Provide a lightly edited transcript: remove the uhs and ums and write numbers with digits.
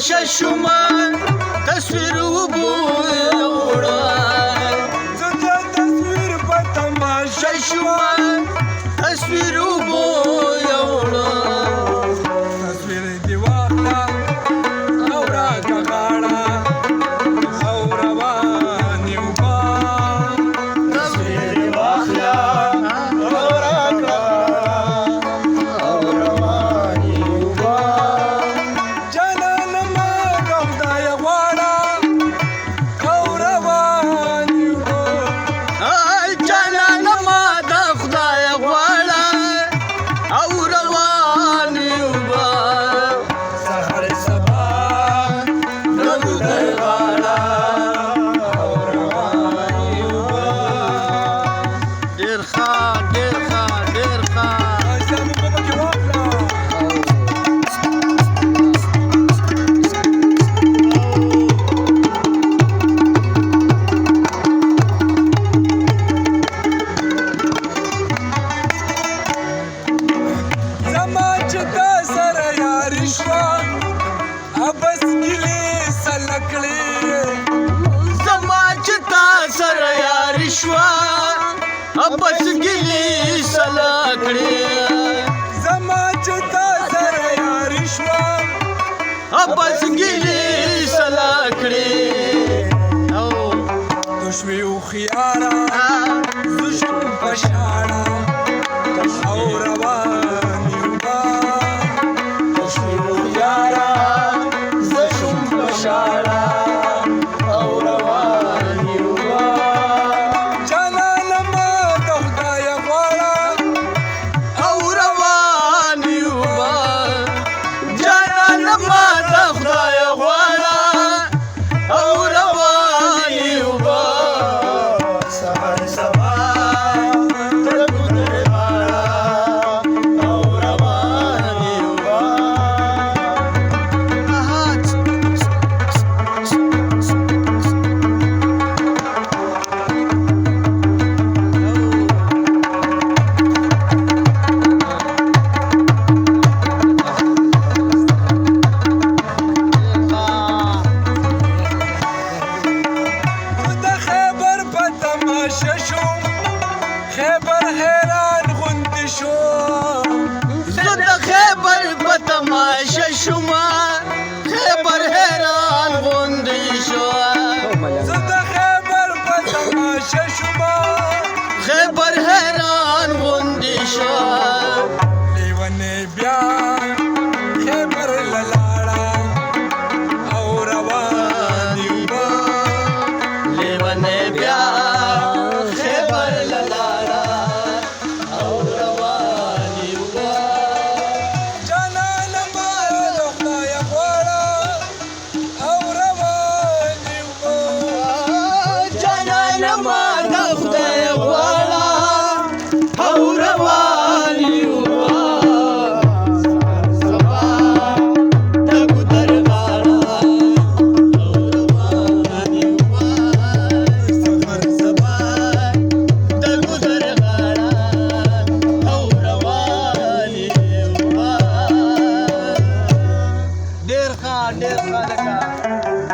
تماشا شومه تصویر وګوره زه د تصویر په تماشا شومه تصویر وګوره تصویر دې واخله او راکه غاړه او روان یو با تصویر دې واخله او راکړه او روان یو با جانانه ما د خدای غواړه او روان یو با جانانه ما د خدای غواړه او روان یو با سحر سبا د خدای غواړه او روان یو با ډېر ښه ډېر ښه ډېر ښه زموږ په پکې واخله زما چې تا سره یاري شوه ابس ګیلې سلکړې زما چې تا سره یاري شوه بس ګیلې سلا کړې زما چې تا سره یاري شوه بس ګیلې سلا کړې او تو شوې هوښیاره زه شوم په شاړه او روان یو با تو شوې هوښیاره زه شوم په شاړه او روان یو با جانانه ما د خدای غواړه او روان یو با جانانه ما د خدای غواړه او روان یو با سحر سبا د خدای غواړه او روان یو با د خیبر په تماشه شوم خیبر حیران غوندې شو زه د خیبر په تماشه شومه خیبر حیران غوندې شو زه د خیبر په تماشه شوم خیبر حیران غوندې شو لیونی بیا خیبر للاړه او روان یو با لیونی بیا خیبر للاړه او روان یو با جانانه ما د خدای غواړه او روان یو با جانانه ما د خدای غواړه او روان